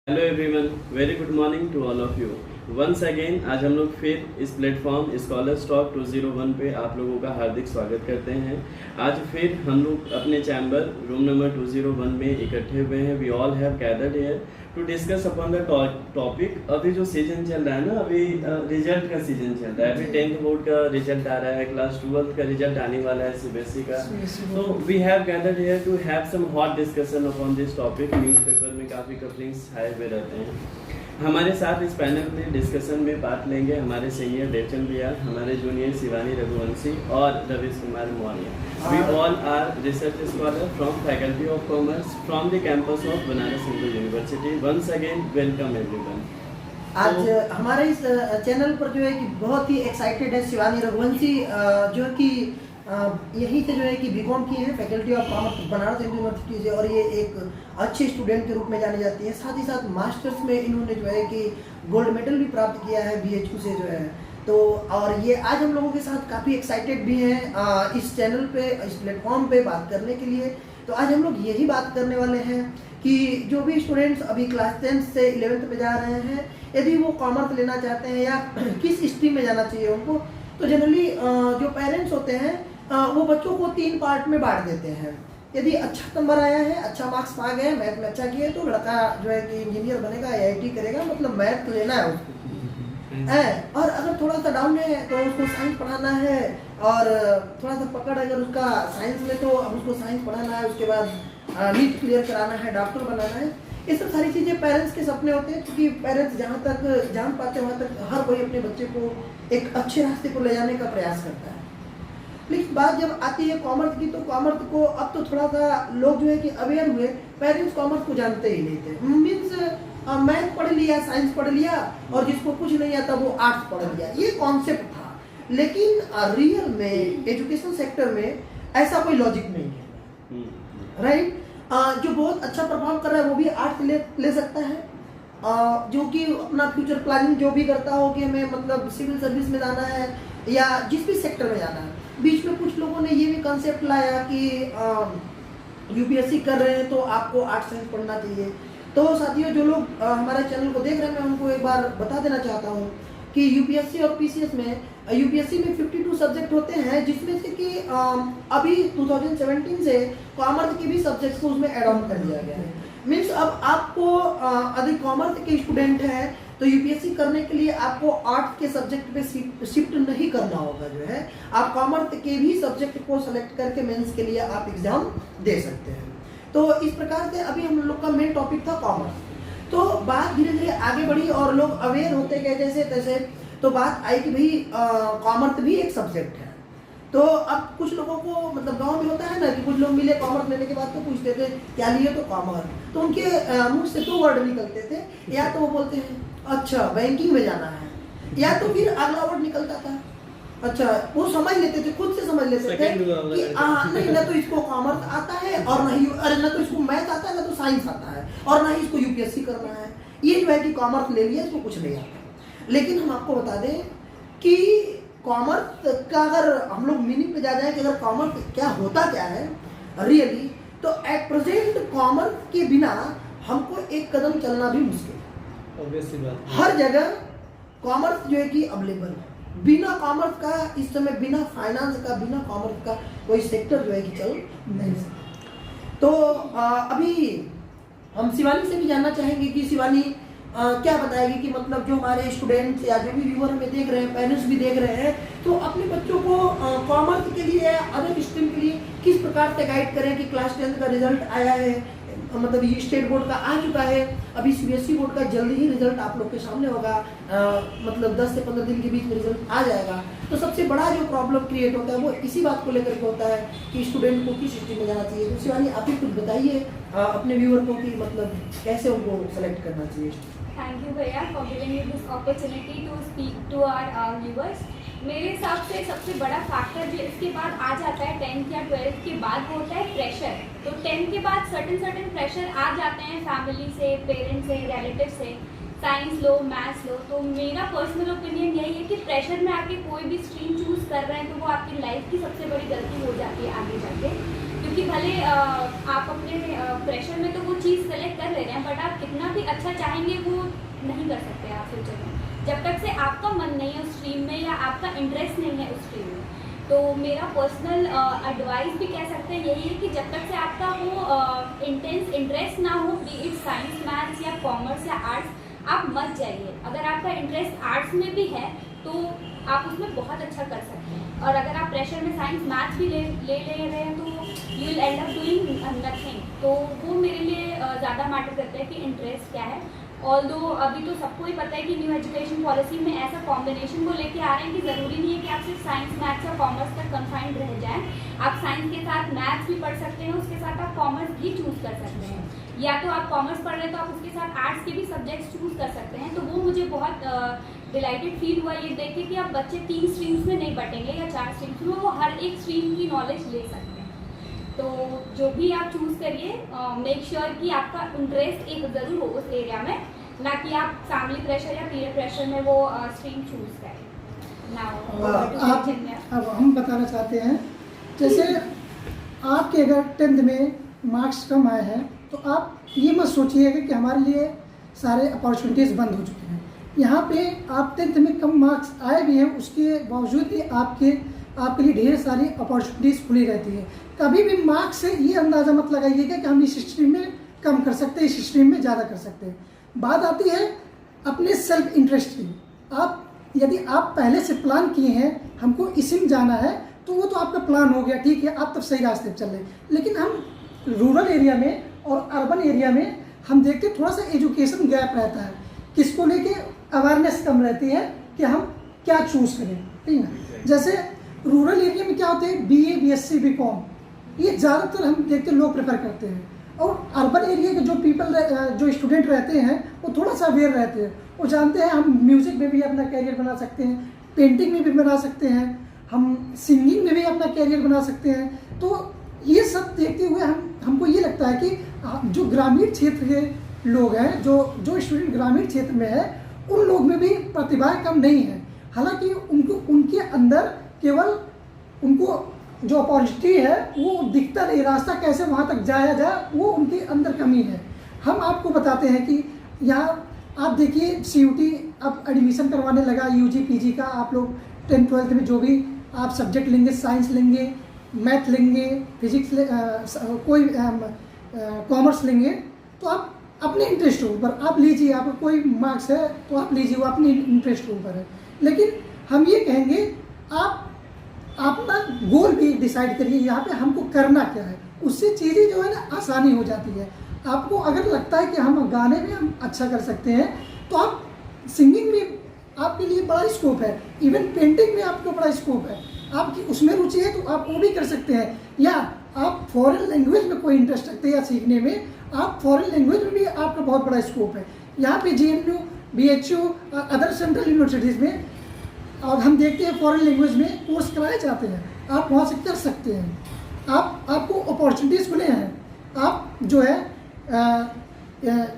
Hello everyone, very good morning to all of you. Once again आज हम लोग फिर इस प्लेटफॉर्म स्कॉलर्स टॉक 201 पे आप लोगों का हार्दिक स्वागत करते हैं। आज फिर हम लोग अपने चैम्बर रूम नंबर 201 में इकट्ठे हुए हैं। We all have gathered here to discuss upon the topic. अभी जो सीजन चल रहा है ना, अभी रिजल्ट का सीजन चल रहा है। अभी 10th बोर्ड का रिजल्ट आ रहा है, क्लास 12th का रिजल्ट आने वाला है सीबीएसई का। तो we have gathered here to have some hot discussion upon this topic. Newspaper में काफ़ी कपलिंग्स छाए हुए रहते हैं। हमारे साथ इस पैनल में डिस्कशन में पार्ट लेंगे हमारे सीनियर डेचन भैया, हमारे जूनियर शिवानी रघुवंशी और Ravish Kumar Maurya. We all are research scholar from faculty of commerce from the campus of Banaras Hindu University. Once again welcome everyone. आज हमारे इस चैनल पर जो है कि बहुत ही एक्साइटेड है शिवानी रघुवंशी, जो कि यहीं से जो है कि बीकॉम की है, faculty of commerce Banaras Hindu university से, और ये एक अच्छे स्टूडेंट के रूप में जानी जाती है। साथ ही साथ मास्टर्स में इन्होंने जो है कि गोल्ड मेडल भी प्राप्त किया है BHU से जो है। तो और ये आज हम लोगों के साथ काफ़ी एक्साइटेड भी हैं इस चैनल पे, इस प्लेटफॉर्म पे बात करने के लिए। तो आज हम लोग यही बात करने वाले हैं कि जो भी स्टूडेंट्स अभी क्लास 10th से 11th में जा रहे हैं, यदि वो कॉमर्स लेना चाहते हैं या किस स्ट्रीम में जाना चाहिए उनको, तो जनरली जो पेरेंट्स होते हैं वो बच्चों को 3 पार्ट में बांट देते हैं। यदि अच्छा नंबर आया है, अच्छा मार्क्स पा गए, मैथ में अच्छा किए, तो लड़का जो है कि इंजीनियर बनेगा, IIT करेगा, मतलब मैथ लेना है उसको। और अगर थोड़ा सा डाउन है तो उसको साइंस पढ़ाना है, और थोड़ा सा पकड़ अगर उसका साइंस में, तो अब उसको साइंस पढ़ाना है, उसके बाद नीट क्लियर कराना है, डॉक्टर बनाना है। ये सब सारी चीज़ें पेरेंट्स के सपने होते हैं, क्योंकि पेरेंट्स जहाँ तक जान पाते हैं वहाँ तक हर कोई अपने बच्चे को एक अच्छे रास्ते को ले जाने का प्रयास करता है। लेकिन बात जब आती है कॉमर्स की, तो कॉमर्स को अब तो थोड़ा सा लोग जो है कि अवेयर हुए। पेरेंट्स कॉमर्स को जानते ही नहीं थे। मीन्स मैथ पढ़ लिया, साइंस पढ़ लिया, और जिसको कुछ नहीं आता वो आर्ट्स पढ़ लिया, ये कॉन्सेप्ट था। लेकिन रियल में एजुकेशन सेक्टर में ऐसा कोई लॉजिक नहीं है, राइट। जो बहुत अच्छा परफॉर्म कर रहा है वो भी आर्ट्स ले सकता है, जो कि अपना फ्यूचर प्लानिंग जो भी करता हो कि हमें मतलब सिविल सर्विस में जाना है या जिस भी सेक्टर में जाना है। बीच में कुछ लोगों ने ये भी कंसेप्ट लाया कि UPSC कर रहे हैं तो आपको आर्ट्स साइंस पढ़ना चाहिए। तो साथियों, जो लोग हमारे चैनल को देख रहे हैं, मैं उनको एक बार बता देना चाहता हूँ कि UPSC और PCS में, UPSC में 52 सब्जेक्ट होते हैं, जिसमें से कि अभी 2017 से कॉमर्स के भी सब्जेक्ट को उसमें एड ऑन कर दिया गया है। मीन्स अब आपको यदि कॉमर्स के स्टूडेंट हैं तो UPSC करने के लिए आपको आर्ट्स के सब्जेक्ट पे शिफ्ट नहीं करना होगा। जो है आप कॉमर्स के भी सब्जेक्ट को सेलेक्ट करके मेंस के लिए आप एग्जाम दे सकते हैं। तो इस प्रकार से अभी हम लोग का मेन टॉपिक था कॉमर्स। तो बात धीरे धीरे आगे बढ़ी और लोग अवेयर होते गए जैसे तैसे। तो बात आई कि भाई कॉमर्स भी एक सब्जेक्ट है। तो अब कुछ लोगों को मतलब गांव में होता है ना कि कुछ लोग मिले कॉमर्स लेने के बाद तो पूछते थे क्या लिए, तो कॉमर्स। तो उनके मुंह से 2 वर्ड निकलते थे, या तो वो बोलते हैं अच्छा बैंकिंग में जाना है, या तो फिर अगला वर्ड निकलता था अच्छा, वो समझ लेते थे, खुद से समझ लेते थे कि नहीं, ना तो इसको कॉमर्स आता है और ना तो इसको मैथ आता है, ना तो साइंस आता है, और ना ही इसको UPSC करना है। ये जो है कि कॉमर्स ले लिया, इसको कुछ नहीं आता। लेकिन हम आपको बता दें कि कॉमर्स का अगर हम लोग मीनिंग पे जा जाए कि अगर कॉमर्स क्या होता क्या है रियली, तो एट प्रेजेंट कॉमर्स के बिना हमको एक कदम चलना भी मुश्किल है। हर जगह कॉमर्स जो है कि अवेलेबल है। बिना कॉमर्स का इस समय, बिना फाइनेंस का, बिना कॉमर्स का कोई सेक्टर जो है कि चल नहीं सकता। तो अभी हम शिवानी से भी जानना चाहेंगे कि शिवानी क्या बताएगी कि मतलब जो हमारे स्टूडेंट्स या जो भी व्यूअर हमें देख रहे हैं, पेरेंट्स भी देख रहे हैं, तो अपने बच्चों को कॉमर्स के लिए या अदर स्ट्रीम के लिए किस प्रकार से गाइड करें कि क्लास 10 का रिजल्ट आया है, मतलब ये स्टेट बोर्ड का आ चुका है, अभी CBSE बोर्ड का जल्दी ही रिजल्ट आप लोग के सामने होगा, मतलब 10 से 15 दिन के बीच में रिजल्ट आ जाएगा। तो सबसे बड़ा जो प्रॉब्लम क्रिएट होता है वो इसी बात को लेकर के होता है कि स्टूडेंट को किस स्ट्रीम में जाना चाहिए। तो शिवानी, आप ही कुछ बताइए अपने व्यूअर को कि मतलब कैसे उनको सेलेक्ट करना चाहिए। थैंक यू भैया for giving me this opportunity to speak to our viewers. मेरे हिसाब से सबसे बड़ा फैक्टर जो इसके बाद आ जाता है 10th या 12th के बाद, वो होता है प्रेशर। तो 10th के बाद सर्टेन प्रेशर आ जाते हैं फैमिली से, पेरेंट्स से, रिलेटिव से, साइंस लो, मैथ्स लो। तो मेरा पर्सनल ओपिनियन यही है कि प्रेशर में आके कोई भी स्ट्रीम चूज़ कर रहे हैं तो वो आपकी लाइफ की सबसे बड़ी गलती हो जाती है आगे जाके। क्योंकि भले आप अपने प्रेशर में तो वो चीज़ सेलेक्ट कर ले रहे हैं, बट आप कितना भी अच्छा चाहेंगे वो नहीं कर सकते आप फ्यूचर में, जब तक से आपका मन नहीं है उस स्ट्रीम में या आपका इंटरेस्ट नहीं है उस स्ट्रीम में। तो मेरा पर्सनल एडवाइस भी कह सकते हैं यही है कि जब तक से आपका वो इंटेंस इंटरेस्ट ना हो, बी इट साइंस, मैथ्स या कॉमर्स या आर्ट्स, आप मत जाइए। अगर आपका इंटरेस्ट आर्ट्स में भी है तो आप उसमें बहुत अच्छा कर सकते हैं, और अगर आप प्रेशर में साइंस मैथ्स भी ले रहे हैं तो you will and up doing nothing. तो वो मेरे लिए ज़्यादा मैटर करता है कि इंटरेस्ट क्या है। ऑल्दो अभी तो सबको ही पता है कि न्यू एजुकेशन पॉलिसी में ऐसा कॉम्बिनेशन वो लेके आ रहे हैं कि ज़रूरी नहीं है कि आप सिर्फ साइंस, मैथ्स और कॉमर्स तक कन्फाइंड रह जाएं। आप साइंस के साथ मैथ्स भी पढ़ सकते हैं, उसके साथ आप कॉमर्स भी चूज़ कर सकते हैं, या तो आप कॉमर्स पढ़ रहे हैं तो आप उसके साथ आर्ट्स के भी सब्जेक्ट्स चूज़ कर सकते हैं। तो वो मुझे बहुत डिलाइटेड फील हुआ ये देख के कि अब बच्चे 3 स्ट्रीम्स में नहीं बटेंगे या 4 स्ट्रीम्स में, वो हर एक स्ट्रीम की नॉलेज ले सकते हैं। तो जो भी आप चूज़ करिए, मेक श्योर कि आपका इंटरेस्ट एक ज़रूर हो उस एरिया में, ना कि आप फैमिली प्रेशर या पीयर प्रेशर में वो स्ट्रीम चूज़ करें। अब हम बताना चाहते हैं, जैसे आपके अगर 10th में मार्क्स कम आए हैं तो आप ये मत सोचिएगा कि हमारे लिए सारे अपॉर्चुनिटीज़ बंद हो चुके हैं। यहाँ पे आप 10th में कम मार्क्स आए भी हैं, उसके बावजूद भी आपके लिए ढेर सारी अपॉर्चुनिटीज़ खुली रहती है। कभी भी मार्क्स से ये अंदाज़ा मत लगाइएगा कि हम इस स्ट्रीम में कम कर सकते हैं, इस स्ट्रीम में ज़्यादा कर सकते हैं। बात आती है अपने सेल्फ इंटरेस्ट की। यदि आप पहले से प्लान किए हैं हमको इसी में जाना है तो वो तो आपका प्लान हो गया, ठीक है, आप तब सही रास्ते पर चल रहे हैं। लेकिन हम रूरल एरिया में और अर्बन एरिया में हम देखते थोड़ा सा एजुकेशन गैप रहता है, किसको लेके अवेयरनेस कम रहती है कि हम क्या चूज़ करें, ठीक है। जैसे रूरल एरिया में क्या होते हैं, BA, BSc, BCom, ये ज़्यादातर हम देखते लोग प्रेफर करते हैं। और अर्बन एरिया के जो स्टूडेंट रहते हैं वो थोड़ा सा अवेयर रहते हैं, वो जानते हैं हम म्यूज़िक में भी अपना कैरियर बना सकते हैं, पेंटिंग में भी बना सकते हैं, हम सिंगिंग में भी अपना कैरियर बना सकते हैं। तो ये सब देखते हुए हमको ये लगता है कि जो ग्रामीण क्षेत्र के लोग हैं, जो स्टूडेंट ग्रामीण क्षेत्र में है, उन लोग में भी प्रतिभाएं कम नहीं है। हालांकि उनके अंदर केवल उनको जो अपॉर्चुनिटी है वो दिखता नहीं, रास्ता कैसे वहाँ तक जाया जाए वो उनके अंदर कमी है। हम आपको बताते हैं कि यहाँ आप देखिए CUT अब एडमिशन करवाने लगा, UG PG का। आप लोग 10th 12th में जो भी आप सब्जेक्ट लेंगे, साइंस लेंगे, मैथ लेंगे, फिजिक्स कोई कॉमर्स लेंगे, तो आप अपने इंटरेस्ट के ऊपर आप लीजिए। आपका कोई मार्क्स है तो आप लीजिए, वो अपने इंटरेस्ट के ऊपर है। लेकिन हम ये कहेंगे आप अपना गोल भी डिसाइड करिए, यहाँ पे हमको करना क्या है, उससे चीज़ें जो है ना आसानी हो जाती है। आपको अगर लगता है कि हम गाने में हम अच्छा कर सकते हैं तो आप सिंगिंग में आपके लिए बड़ा स्कोप है, इवन पेंटिंग में आपको बड़ा स्कोप है, आपकी उसमें रुचि है तो आप वो भी कर सकते हैं। या आप फॉरेन लैंग्वेज में कोई इंटरेस्ट रखते हैं या सीखने में, आप फॉरेन लैंग्वेज में भी आपका बहुत बड़ा स्कोप है। यहाँ पे JNU, BHU और अदर सेंट्रल यूनिवर्सिटीज़ में और हम देखते हैं फॉरेन लैंग्वेज में कोर्स कराए जाते हैं, आप वहाँ से कर सकते हैं। आपको अपॉर्चुनिटीज़ खुले हैं। आप जो है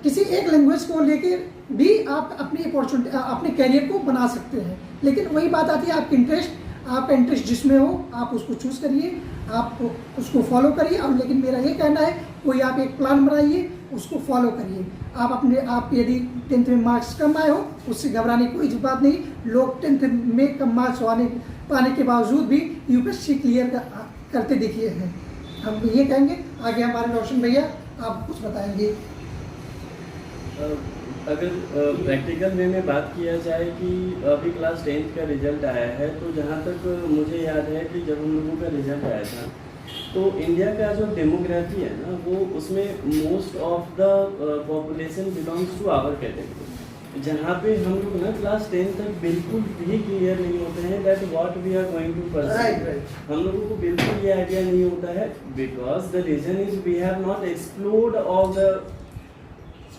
किसी एक लैंग्वेज को लेके भी आप अपने कैरियर को बना सकते हैं। लेकिन वही बात आती है आपका इंटरेस्ट जिसमें हो आप उसको चूज़ करिए, आप उसको फॉलो करिए। और लेकिन मेरा ये कहना है कोई आप एक प्लान बनाइए, उसको फॉलो करिए। आप यदि 10th में मार्क्स कम आए हो उससे घबराने की कोई बात नहीं। लोग 10th में कम मार्क्स पाने के बावजूद भी UPSC क्लियर करते दिखे हैं। हम ये कहेंगे। आगे हमारे रोशन भैया आप कुछ बताएंगे। अगर प्रैक्टिकल वे में बात किया जाए कि अभी क्लास 10th का रिजल्ट आया है, तो जहाँ तक मुझे याद है कि जब हम लोगों का रिजल्ट आया था तो इंडिया का जो डेमोग्राफी है ना, वो उसमें most of the population belongs to our category, जहाँ पे हम लोग ना क्लास 10 तक बिल्कुल भी क्लियर नहीं होते हैं that what we are going to pursue. हम लोगों को बिल्कुल ये आइडिया नहीं होता है, because the reason is we have not explored all the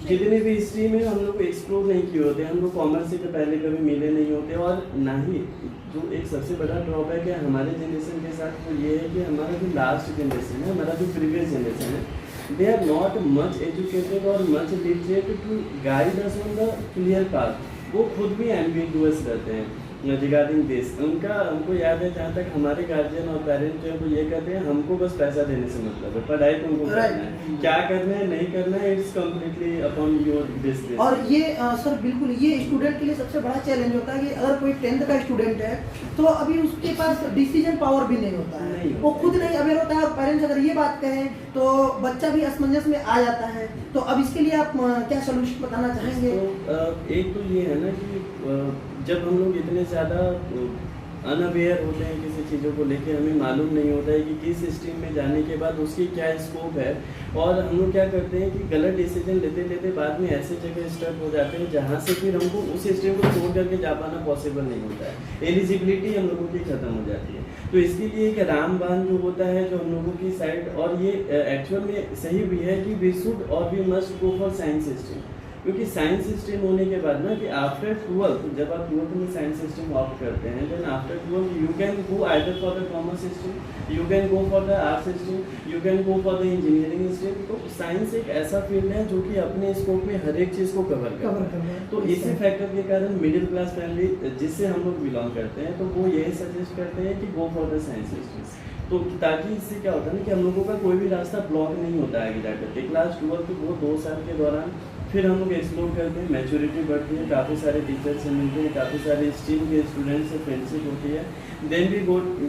जितने भी स्ट्रीम में हम लोग एक्सप्लोर नहीं किए होते, हम लोग कॉमर्स से तो पहले कभी मिले नहीं होते। और ना ही जो एक सबसे बड़ा ड्रॉबैक है हमारे जनरेशन के साथ वो ये है कि हमारा जो लास्ट जनरेशन है, हमारा जो प्रीवियस जनरेशन है, they are not much educated और much literate to guide us on the clear path. वो खुद भी एम्बिगुअस रहते हैं। रिगार्डिंग दिस, उनका हमको याद है जहाँ तक हमारे गार्जियन और पेरेंट्स जो है वो ये कहते हैं हमको बस पैसा देने से मतलब है, पढ़ाई तो उनको करना है, क्या करना है नहीं करना है it's completely upon your business. और ये सर बिल्कुल ये स्टूडेंट के लिए सबसे बड़ा चैलेंज होता है कि अगर कोई 10th का स्टूडेंट है तो अभी उसके पास डिसीजन पावर भी नहीं होता है, वो खुद नहीं अवेयर होता है, और पेरेंट्स अगर ये बात कहें तो बच्चा भी असमंजस में आ जाता है। तो अब इसके लिए आप क्या सोल्यूशन बताना चाहेंगे? तो एक तो ये है ना कि जब हम लोग इतने ज़्यादा अनअवेयर होते हैं किसी चीज़ों को लेके, हमें मालूम नहीं होता है कि किस स्ट्रीम में जाने के बाद उसकी क्या स्कोप है, और हम लोग क्या करते हैं कि गलत डिसीजन लेते लेते बाद में ऐसे जगह स्टक हो जाते हैं जहाँ से फिर हमको उस स्ट्रीम को छोड़ करके जा पाना पॉसिबल नहीं होता है, एलिजिबिलिटी हम लोगों की ख़त्म हो जाती है। तो इसके लिए एक रामबाण जो होता है जो हम लोगों की साइड, और ये एक्चुअल में सही भी है कि वी शुड और we must go for science stream, क्योंकि साइंस स्ट्रीम होने के बाद ना कि आफ्टर 12th जब आप 12th में साइंस स्ट्रीम ऑप्ट करते हैं, then after 12th you can go either for the commerce stream, you can go for the arts stream, you can go for the engineering stream. तो science एक ऐसा field है जो कि अपने स्कोप में हर एक चीज़ को कवर करता है। तो इसी फैक्टर के कारण मिडिल क्लास फैमिली जिससे हम लोग बिलोंग करते हैं तो वो यही सजेस्ट करते हैं कि गो फॉर द साइंस स्ट्रीम, तो ताकि इससे क्या होता है ना कि हम लोगों का कोई भी रास्ता ब्लॉक नहीं होता है आगे जाकर के। क्लास 12th वो 2 साल के दौरान फिर हम लोग एक्सप्लोर करते हैं, मैच्योरिटी बढ़ती है, काफ़ी सारे टीचर्स से मिलते हैं, काफ़ी सारे स्ट्रीम के स्टूडेंट्स से फ्रेंडशिप होती है, then we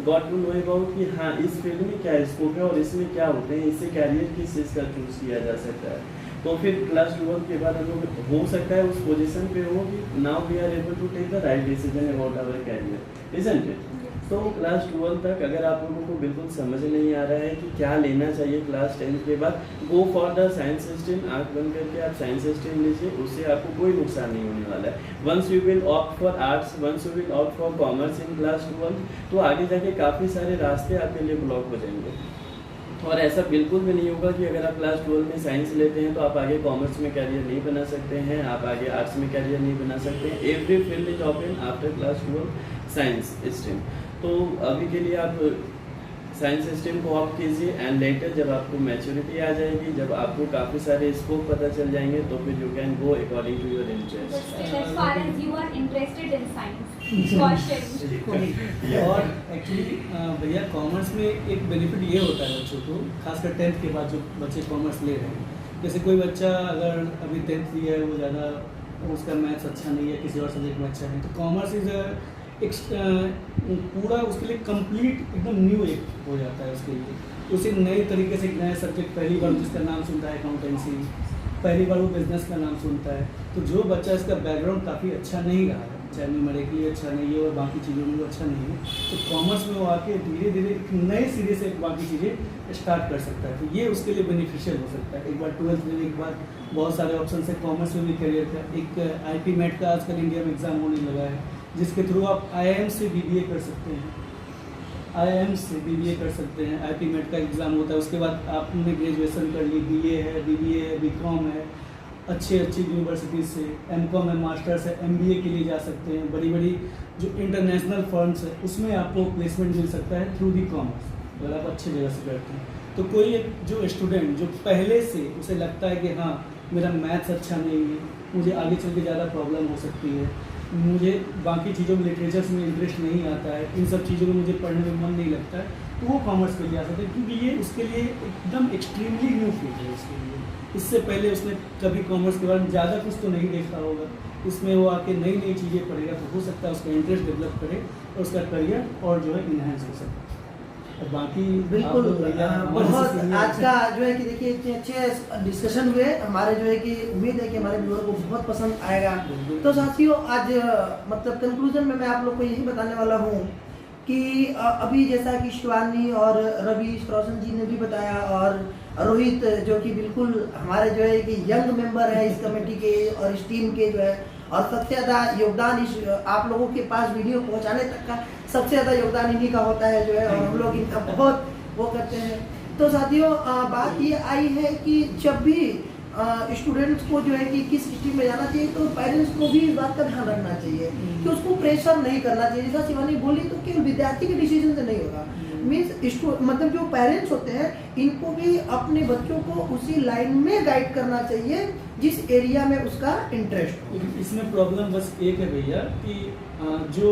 got to know about कि हाँ इस फील्ड में क्या स्कोप है और इसमें क्या होते हैं, इससे कैरियर किस चीज़ का चूज़ किया जा सकता है। तो फिर क्लास 12th के बाद हम लोग हो सकता है उस पोजीशन पे हो कि now we are able to take the right decision about our career, isn't it. तो क्लास 12 तक अगर आप लोगों को बिल्कुल समझ नहीं आ रहा है कि क्या लेना चाहिए क्लास 10 के बाद, गो फॉर द साइंस स्ट्रीम, आँख बंद करके आप साइंस स्ट्रीम लीजिए, उससे आपको कोई नुकसान नहीं होने वाला है। Once you will opt for arts, once you will opt for commerce in class 12, तो आगे जाके काफ़ी सारे रास्ते आपके लिए ब्लॉक हो जाएंगे। और ऐसा बिल्कुल भी नहीं होगा कि अगर आप क्लास 12 में साइंस लेते हैं तो आप आगे कॉमर्स में कैरियर नहीं बना सकते हैं, आप आगे आर्ट्स में कैरियर नहीं बना सकते। Every field is open after class 12 science stream. तो अभी के लिए आप साइंस स्ट्रीम को ऑप्ट कीजिए, एंड लेटर जब आपको मैच्योरिटी आ जाएगी, जब आपको काफ़ी सारे स्कोप पता चल जाएंगे तो फिर you can go according to your interest. as far as you are interested in science, caution। और एक्चुअली भैया कॉमर्स में एक बेनिफिट ये होता है बच्चों को, खासकर 10th के बाद जो बच्चे कॉमर्स ले रहे हैं, जैसे कोई बच्चा अगर अभी 10th लिया है, वो ज़्यादा उसका मैथ्स अच्छा नहीं है, किसी और सब्जेक्ट में अच्छा है, तो कॉमर्स इज एक पूरा उसके लिए कंप्लीट एकदम न्यू एक हो जाता है उसके लिए। उसे नए तरीके से एक नया सब्जेक्ट पहली बार जिसका नाम सुनता है अकाउंटेंसी, पहली बार वो बिजनेस का नाम सुनता है। तो जो बच्चा इसका बैकग्राउंड काफ़ी अच्छा नहीं रहा है, चाहे न्यूमेरिकली अच्छा नहीं है और बाकी चीज़ों में वो अच्छा नहीं है, तो कॉमर्स में वो आके धीरे धीरे एक नए सिरे से बाकी चीज़ें स्टार्ट कर सकता है। तो ये उसके लिए बेनिफिशियल हो सकता है। एक बार 12th में एक बार बहुत सारे ऑप्शन है कॉमर्स में भी करियर का। एक IP MET का आजकल इंडिया में एग्ज़ाम होने लगा है, जिसके थ्रू आप IIM से BBA कर सकते हैं, IIM से BBA कर सकते हैं। IP MET का एग्ज़ाम होता है, उसके बाद आपने ग्रेजुएशन कर ली, BA है, BBA है, BCom है, अच्छी यूनिवर्सिटी से, MCom है, मास्टर्स है, MBA के लिए जा सकते हैं। बड़ी बड़ी जो इंटरनेशनल फर्म्स है उसमें आपको प्लेसमेंट मिल सकता है थ्रू दी कॉमर्स, अगर आप अच्छी जगह से करते हैं। तो कोई एक जो स्टूडेंट जो पहले से उसे लगता है कि हाँ मेरा मैथ्स अच्छा नहीं है, मुझे आगे चल के ज़्यादा प्रॉब्लम हो सकती है, मुझे बाकी चीज़ों में लिटरेचर्स में इंटरेस्ट नहीं आता है, इन सब चीज़ों में मुझे पढ़ने में मन नहीं लगता है, तो वो कॉमर्स के लिए आ सकते हैं, क्योंकि ये उसके लिए एकदम एक्सट्रीमली न्यू फील्ड है उसके लिए। इससे पहले उसने कभी कॉमर्स के बारे में ज़्यादा कुछ तो नहीं देखा होगा, इसमें वो आके नई नई चीज़ें पढ़ेगा, तो हो सकता है उसका इंटरेस्ट डेवलप करे और उसका करियर और जो है इन्हेंस हो सकता है। और बाकी बिल्कुल बहुत आज का जो है कि देखिए इतने अच्छे डिस्कशन हुए हमारे, जो है कि उम्मीद है कि हमारे व्यूअर को बहुत पसंद आएगा। तो साथियों आज मतलब कंक्लूजन में मैं आप लोग को यही बताने वाला हूँ कि अभी जैसा कि शिवानी और रवि रोशन जी ने भी बताया, और रोहित जो कि बिल्कुल हमारे जो है कि यंग मेंबर है इस कमेटी के और इस टीम के जो है, और सबसे ज़्यादा योगदान इस आप लोगों के पास वीडियो पहुंचाने तक का सबसे ज़्यादा योगदान इन्हीं का होता है जो है, और हम लोग इनका बहुत वो करते हैं। तो साथियों बात ये आई है कि जब भी स्टूडेंट्स को जो है कि किस स्ट्रीम में जाना चाहिए, तो पेरेंट्स को भी इस बात का ध्यान रखना चाहिए कि उसको प्रेशर नहीं करना चाहिए। जैसा शिवानी बोली, तो केवल विद्यार्थी के डिसीजन से नहीं होगा, मीन्स मतलब जो पेरेंट्स होते हैं इनको भी अपने बच्चों को उसी लाइन में गाइड करना चाहिए जिस एरिया में उसका इंटरेस्ट हो। इसमें प्रॉब्लम बस एक है भैया कि जो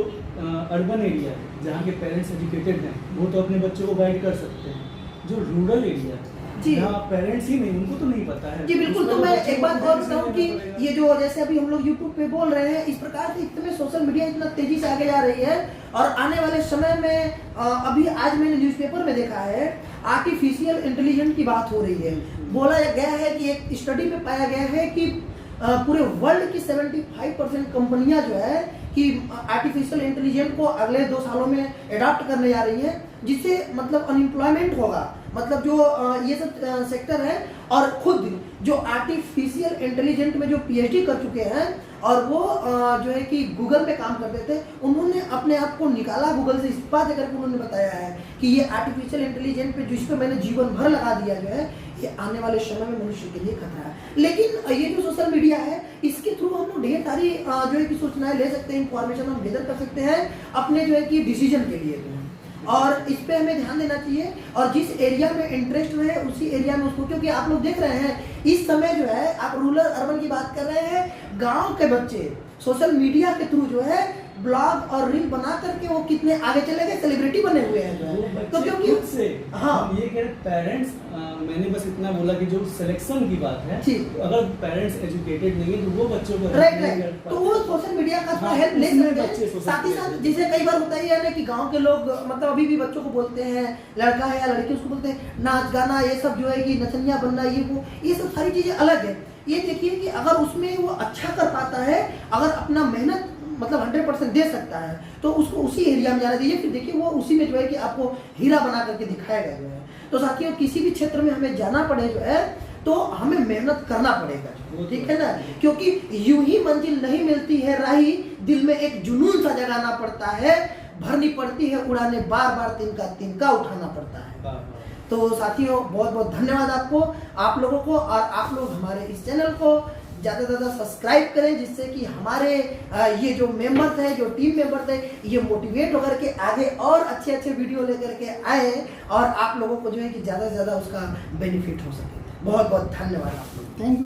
अर्बन एरिया है जहाँ के पेरेंट्स एजुकेटेड हैं वो तो अपने बच्चों को गाइड कर सकते हैं, जो रूरल एरिया है जी जहाँ पेरेंट्स ही नहीं, उनको तो नहीं पता है। जी बिल्कुल। तो मैं एक बात और बताऊं कि ये जो जैसे अभी हम लोग YouTube पे बोल रहे हैं, इस प्रकार से इतने सोशल मीडिया इतना तेजी से आगे जा रही है और आने वाले समय में अभी आज मैंने न्यूज़पेपर में देखा है आर्टिफिशियल इंटेलिजेंस की बात हो रही है। बोला गया है कि एक स्टडी में पाया गया है कि पूरे वर्ल्ड की 75% कंपनियां जो है कि आर्टिफिशियल इंटेलिजेंस को अगले 2 सालों में अडॉप्ट करने जा रही हैं, जिससे मतलब अनएम्प्लॉयमेंट होगा, मतलब जो ये सब सेक्टर है। और खुद जो आर्टिफिशियल इंटेलिजेंस में जो PhD कर चुके हैं और वो जो है कि गूगल पे काम करते थे, उन्होंने अपने आप को निकाला गूगल से, इस्तीफा देकर उन्होंने बताया है कि ये आर्टिफिशियल इंटेलिजेंस पे जिस पे मैंने जीवन भर लगा दिया जो है, ये आने वाले समय में मनुष्य के लिए खतरा है। लेकिन ये जो सोशल मीडिया है इसके थ्रू हम लोग ढेर सारी जो है कि सूचनाएं ले सकते हैं, इंफॉर्मेशन हम गैदर कर सकते हैं अपने जो है कि डिसीजन के लिए जो है, और इस पे हमें ध्यान देना चाहिए। और जिस एरिया में इंटरेस्ट है उसी एरिया में उसको, क्योंकि आप लोग देख रहे हैं इस समय जो है, आप रूरल अर्बन की बात कर रहे हैं, गांव के बच्चे सोशल मीडिया के थ्रू जो है ब्लॉग और रील बना करके वो कितने आगे चले गए, सेलिब्रिटी बने हुए हैं जो है। तो क्योंकि से हाँ ये कह रहे पेरेंट्स, मैंने बस इतना बोला कि जो सिलेक्शन की बात है, तो अगर पेरेंट्स एजुकेटेड नहीं है तो वो बच्चों को राइट, तो वो सोशल मीडिया का थोड़ा हेल्प ले सकते हैं। साथ ही साथ जैसे कई बार होता ही है ना कि गांव के लोग मतलब अभी भी बच्चों को बोलते हैं, लड़का है या लड़की उसको बोलते हैं नाच गाना, ये सब जो है कि नचनिया बनना, ये सब सारी चीजें अलग है। ये देखिए कि अगर उसमें वो अच्छा कर पाता है, अगर अपना मेहनत मतलब 100% दे सकता है, तो उसको उसी एरिया में जाना चाहिए। फिर देखिए वो उसी में जो है कि आपको हीरा बना करके दिखाएगा जो है। तो साथियों किसी भी क्षेत्र में हमें जाना पड़े जो है तो हमें मेहनत करना पड़ेगा, ठीक है ना, क्योंकि यूं ही मंजिल नहीं मिलती है राही, दिल में एक जुनून सा जगाना पड़ता है, भरनी पड़ती है उड़ाने बार बार, तिनका उठाना पड़ता है। तो साथियों बहुत बहुत धन्यवाद आपको, आप लोगों को, और आप लोग हमारे इस चैनल को ज़्यादा से ज़्यादा सब्सक्राइब करें, जिससे कि हमारे ये जो मेंबर्स हैं, जो टीम मेंबर्स हैं, ये मोटिवेट होकर के आगे और अच्छे अच्छे वीडियो लेकर के आए और आप लोगों को जो है कि ज़्यादा से ज़्यादा उसका बेनिफिट हो सके। बहुत बहुत धन्यवाद आप लोग, थैंक यू।